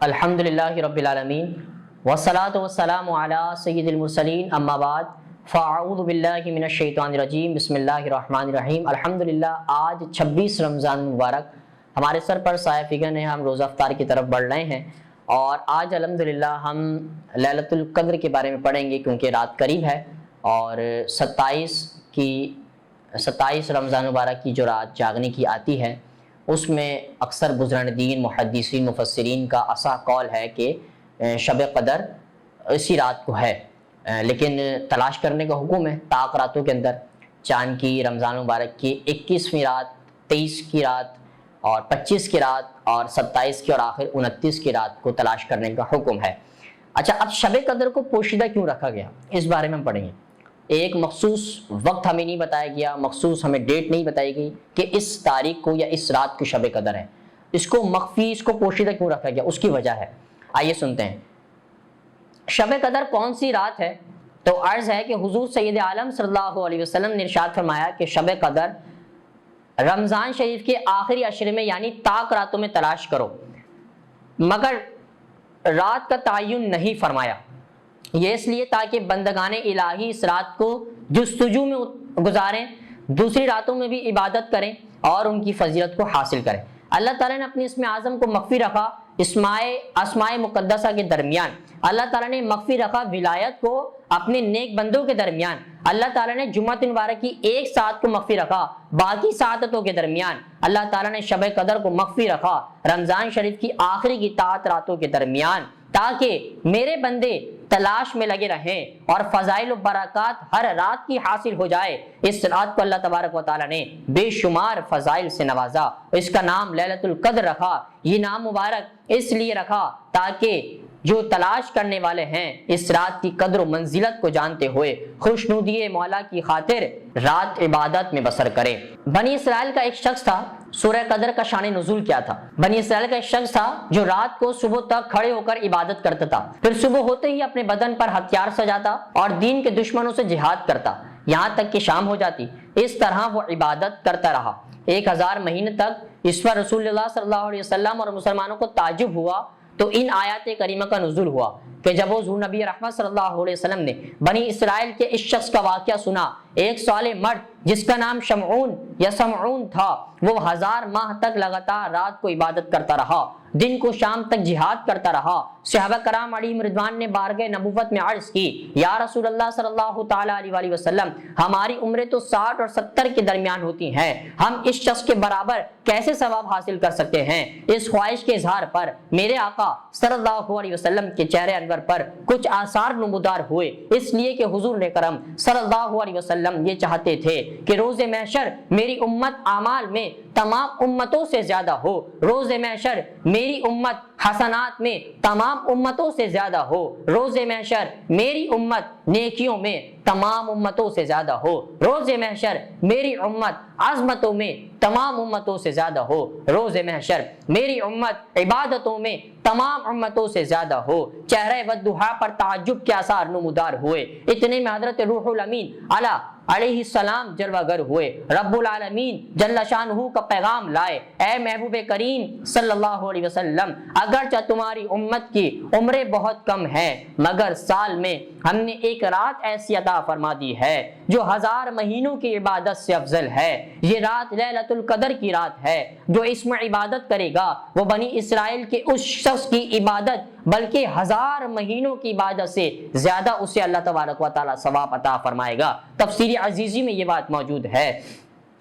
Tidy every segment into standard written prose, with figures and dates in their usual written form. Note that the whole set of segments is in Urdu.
الحمدللہ رب العالمین والصلاة والسلام علی سید المرسلین اما بعد فاعوذ باللہ من الشیطان الرجیم بسم اللہ الرحمن الرحیم۔ الحمدللہ آج 26 رمضان مبارک ہمارے سر پر سایہ فگن ہے، ہم روزہ افطار کی طرف بڑھ رہے ہیں اور آج الحمدللہ ہم لیلۃ القدر کے بارے میں پڑھیں گے کیونکہ رات قریب ہے اور 27 رمضان مبارک کی جو رات جاگنے کی آتی ہے اس میں اکثر بزرگان دین محدثین مفسرین کا اصح قول ہے کہ شب قدر اسی رات کو ہے، لیکن تلاش کرنے کا حکم ہے طاق راتوں کے اندر چاند کی، رمضان مبارک کی 21ویں رات، 23 کی رات اور 25 کی رات اور 27 کی اور آخر 29 کی رات کو تلاش کرنے کا حکم ہے۔ اچھا، اب شب قدر کو پوشیدہ کیوں رکھا گیا اس بارے میں ہم پڑھیں گے۔ ایک مخصوص وقت ہمیں نہیں بتایا گیا، مخصوص ہمیں ڈیٹ نہیں بتائی گئی کہ اس تاریخ کو یا اس رات کو شب قدر ہے۔ اس کو مخفی، اس کو پوشیدہ کیوں رکھا گیا، اس کی وجہ ہے۔ آئیے سنتے ہیں شب قدر کون سی رات ہے۔ تو عرض ہے کہ حضور سید عالم صلی اللہ علیہ وسلم نے ارشاد فرمایا کہ شب قدر رمضان شریف کے آخری عشرے میں یعنی طاق راتوں میں تلاش کرو، مگر رات کا تعین نہیں فرمایا۔ یہ اس لیے تاکہ بندگان الہی اس رات کو جستجو میں گزاریں، دوسری راتوں میں بھی عبادت کریں اور ان کی فضیلت کو حاصل کریں۔ اللہ تعالیٰ نے اپنے اسم اعظم کو مخفی رکھا اسماء مقدسہ کے درمیان، اللہ تعالیٰ نے مخفی رکھا ولایت کو اپنے نیک بندوں کے درمیان، اللہ تعالیٰ نے جمعۃ مبارک کی ایک ساعت کو مخفی رکھا باقی ساعتوں کے درمیان، اللہ تعالیٰ نے شب قدر کو مخفی رکھا رمضان شریف کی آخری کی طاعت راتوں کے درمیان، تاکہ میرے بندے تلاش میں لگے رہیں اور فضائل و برکات ہر رات کی حاصل ہو جائے۔ اس رات کو اللہ تبارک و تعالیٰ نے بے شمار فضائل سے نوازا، اس کا نام لیلۃ القدر رکھا۔ یہ نام مبارک اس لیے رکھا تاکہ جو تلاش کرنے والے ہیں اس رات کی قدر و منزلت کو جانتے ہوئے خوشنودی مولا کی خاطر رات عبادت میں بسر کریں۔ بنی اسرائیل کا ایک شخص تھا، سورہ قدر کا شان نزول کیا تھا؟ بنی اسرائیل کا ایک شخص تھا جو رات کو صبح تک کھڑے ہو کر عبادت کرتا تھا، پھر صبح ہوتے ہی اپنے بدن پر ہتھیار سجاتا اور دین کے دشمنوں سے جہاد کرتا یہاں تک کہ شام ہو جاتی۔ اس طرح وہ عبادت کرتا رہا 1000 مہینے تک۔ اس پر رسول اللہ صلی اللہ علیہ وسلم اور مسلمانوں کو تعجب ہوا تو ان آیات کریمہ کا نزول ہوا کہ جب حضور نبی رحمت صلی اللہ علیہ وسلم نے بنی اسرائیل کے اس شخص کا واقعہ سنا، ایک صالح مرد جس کا نام شمعون یا سمعون تھا، وہ 1000 ماہ تک لگاتار رات کو عبادت کرتا رہا، دن کو شام تک جہاد کرتا رہا۔ صحابہ کرام علیہم رضوان نے بارگاہ نبوت میں عرض کی، یا رسول اللہ صلی اللہ تعالیٰ علیہ وسلم، ہماری عمریں تو 60 اور 70 کے درمیان ہوتی ہیں، ہم اس شخص کے برابر کیسے ثواب حاصل کر سکتے ہیں؟ اس خواہش کے اظہار پر میرے آقا صلی اللہ علیہ وسلم کے چہرے انور پر کچھ آثار نمودار ہوئے، اس لیے کہ حضور کرم صلی اللہ علیہ وسلم یہ چاہتے تھے کہ روز محشر میری امت اعمال میں تمام امتوں سے زیادہ ہو، روز محشر میری امت حسنات میں تمام امتوں سے زیادہ ہو، روز محشر میری امت نیکیوں میں تمام امتوں سے زیادہ ہو، روز محشر میری امت عظمتوں میں تمام امتوں سے زیادہ ہو، روز محشر میری امت عبادتوں میں تمام امتوں سے زیادہ ہو۔ چہرہ والضحیٰ پر تعجب کے آثار نمودار ہوئے۔ اتنے میں حضرت روح الامین علیہ السلام جلوہ گر ہوئے، رب العالمین جل شانہ کا پیغام لائے، اے محبوب کریم صلی اللہ علیہ وسلم، اگرچہ تمہاری امت کی عمریں بہت کم ہیں مگر سال میں ہم نے ایک رات ایسی عطا فرما دی ہے جو 1000 مہینوں کی عبادت سے افضل ہے۔ یہ رات لیلۃ القدر کی رات ہے، جو اس میں عبادت کرے گا وہ بنی اسرائیل کے اس شخص کی عبادت بلکہ 1000 مہینوں کی عبادت سے زیادہ اسے اللہ تبارک و تعالیٰ ثواب عطا فرمائے گا۔ تفسیر عزیزی میں یہ بات موجود ہے۔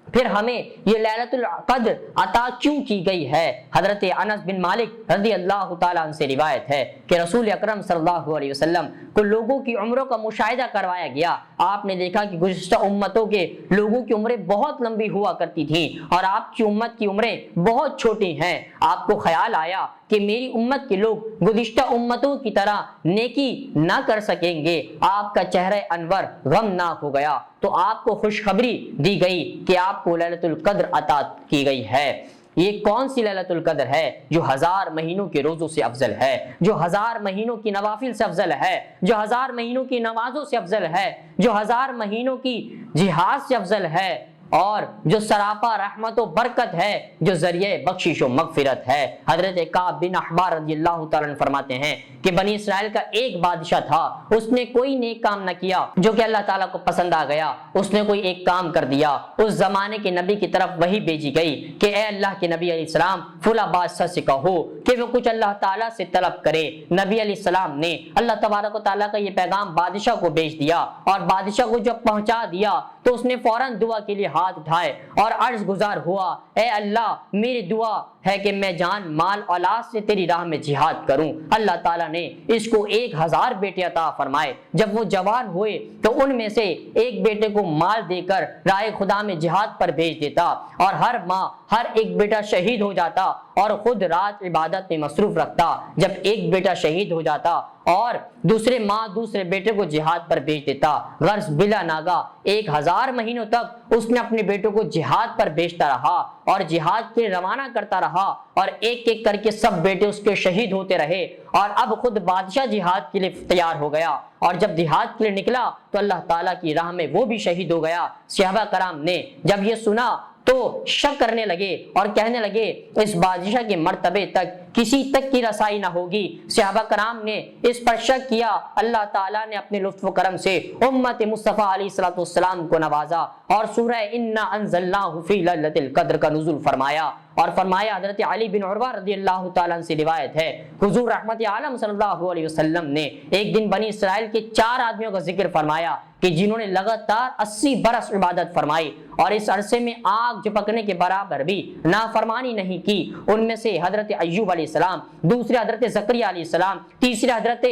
پھر ہمیں یہ لیلۃ القدر عطا کیوں کی گئی ہے؟ حضرت انس بن مالک رضی اللہ تعالیٰ عنہ سے روایت ہے کہ رسول اکرم صلی اللہ علیہ وسلم کو لوگوں کی عمروں کا مشاہدہ کروایا گیا۔ آپ نے دیکھا کہ گزشتہ امتوں کے لوگوں کی عمریں بہت لمبی ہوا کرتی تھیں اور آپ کی امت کی عمریں بہت چھوٹی ہیں۔ آپ کو خیال آیا کہ میری امت کے لوگ گزشتہ امتوں کی طرح نیکی نہ کر سکیں گے۔ آپ کا چہرہ انور غمناک ہو گیا تو آپ کو خوشخبری دی گئی کہ آپ کو لیلۃ القدر عطا کی گئی ہے۔ یہ کون سی لیلۃ القدر ہے؟ جو 1000 مہینوں کے روزوں سے افضل ہے، جو 1000 مہینوں کی نوافل سے افضل ہے، جو 1000 مہینوں کی نمازوں سے افضل ہے، جو 1000 مہینوں کی جہاد سے افضل ہے۔ اور جو سراپا رحمت و برکت ہے، جو ذریعہ بخشش و مغفرت ہے۔ حضرت کعب بن احبار رضی اللہ تعالیٰ عنہ فرماتے ہیں کہ بنی اسرائیل کا ایک بادشاہ تھا، اس نے کوئی نیک کام نہ کیا جو کہ اللہ تعالیٰ کو پسند آ گیا، اس نے کوئی ایک کام کر دیا، اس زمانے کے نبی کی طرف وہی بھیجی گئی کہ اے اللہ کے نبی علیہ السلام فلاں بادشاہ سے کہو کہ وہ کچھ اللہ تعالیٰ سے طلب کرے۔ نبی علیہ السلام نے اللہ تبارک و تعالیٰ کا یہ پیغام بادشاہ کو بھیج دیا، اور بادشاہ کو جب پہنچا دیا تو اس نے فوراً دعا کے لیے ہاتھ اٹھائے اور عرض گزار ہوا، اے اللہ میری دعا ہے کہ میں جان مال اولاد سے تیری راہ میں جہاد کروں۔ اللہ تعالیٰ نے اس کو 1000 بیٹے عطا فرمائے۔ جب وہ جوان ہوئے تو ان میں سے ایک بیٹے کو مال دے کر راہ خدا میں جہاد پر بھیج دیتا، اور ہر ماہ ہر ایک بیٹا شہید ہو جاتا اور خود رات عبادت میں مصروف رکھتا۔ جب ایک بیٹا شہید ہو جاتا اور دوسرے ماہ دوسرے بیٹے کو جہاد پر بھیج دیتا، غرض بلا ناگا 1000 مہینوں تک اس نے اپنے بیٹوں کو جہاد پر بھیجتا رہا اور جہاد کے روانہ کرتا رہا، اور ایک ایک کر کے سب بیٹے اس کے شہید ہوتے رہے، اور اب خود بادشاہ جہاد کے لیے تیار ہو گیا، اور جب جہاد کے لیے نکلا تو اللہ تعالیٰ کی راہ میں وہ بھی شہید ہو گیا۔ صحابہ کرام نے جب یہ سنا تو شک کرنے لگے اور کہنے لگے اس بادشاہ کے مرتبے تک کسی تک کی رسائی نہ ہوگی۔ صحابہ کرام نے اس پر شک کیا، اللہ تعالیٰ نے اپنے لطف و کرم سے امت مصطفیٰ علیہ السلام کو نوازا اور سورہ انا انزلناہ فی لیلۃ القدر کا نزول فرمایا، اور فرمایا حضرت علی بن عروہ رضی اللہ تعالیٰ عنہ سے روایت ہے، حضور رحمت عالم صلی اللہ علیہ وسلم نے ایک دن بنی اسرائیل کے 4 آدمیوں کا ذکر فرمایا کہ جنہوں نے لگاتار 80 برس عبادت فرمائی اور اس عرصے میں آگ جھپکنے کے برابر بھی نافرمانی نہیں کی۔ ان میں سے حضرت ایوب علیہ السلام، دوسرے حضرت زکریا علیہ السلام، تیسرے حضرت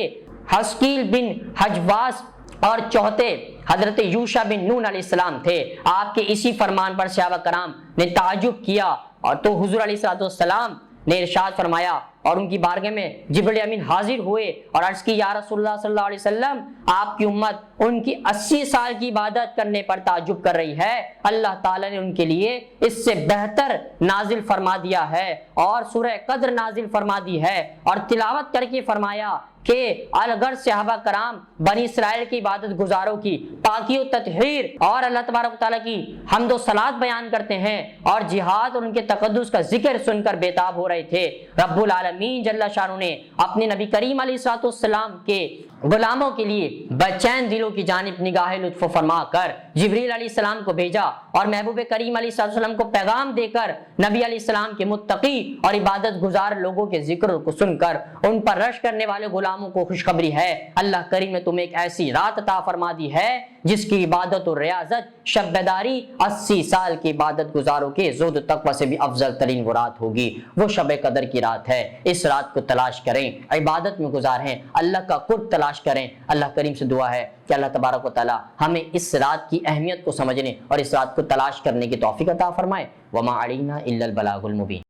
حسکیل بن حجواس، اور چوتھے حضرت یوشع بن نون علیہ السلام تھے۔ آپ کے اسی فرمان پر صحابہ کرام نے تعجب کیا، اور تو حضور علیہ السلام نے ارشاد فرمایا، اور ان کی بارگاہ میں جبرائیل امین حاضر ہوئے اور عرض کی، یا رسول اللہ صلی اللہ علیہ وسلم، آپ کی امت ان کی 80 سال کی عبادت کرنے پر تعجب کر رہی ہے، اللہ تعالیٰ نے ان کے لیے اس سے بہتر نازل فرما دیا ہے، اور سورہ قدر نازل فرما دی ہے، اور تلاوت کر کے فرمایا کہ اگر صحابہ کرام بنی اسرائیل کی عبادت گزاروں کی پاکی و تطہیر اور اللہ تبارک و تعالیٰ کی حمد و صلات بیان کرتے ہیں اور جہاد اور ان کے تقدس کا ذکر سن کر بےتاب ہو رہے تھے، رب العالمین جل شانہ نے اپنے نبی کریم علیہ السلام کے غلاموں کے لیے بچین دلوں کی جانب نگاہ لطف فرما کر جبریل علیہ السلام کو بھیجا، اور محبوب کریم علیہ السلام کو پیغام دے کر نبی علیہ السلام کے متقی اور عبادت گزار لوگوں کے ذکر کو سن کر ان پر رش کرنے والے غلاموں کو خوشخبری ہے، اللہ کریم نے تمہیں ایک ایسی رات عطا فرما دی ہے جس کی عبادت اور ریاضت شب بیداری 80 سال کی عبادت گزاروں کے زہد و تقوی سے بھی افضل ترین وہ رات ہوگی، وہ شب قدر کی رات ہے۔ اس رات کو تلاش کریں، عبادت میں گزاریں، اللہ کا قرب تلاش کریں۔ اللہ کریم سے دعا ہے کہ اللہ تبارک و تعالی ہمیں اس رات کی اہمیت کو سمجھنے اور اس رات کو تلاش کرنے کی توفیق عطا فرمائے۔ وما علینا الا البلاغ المبین۔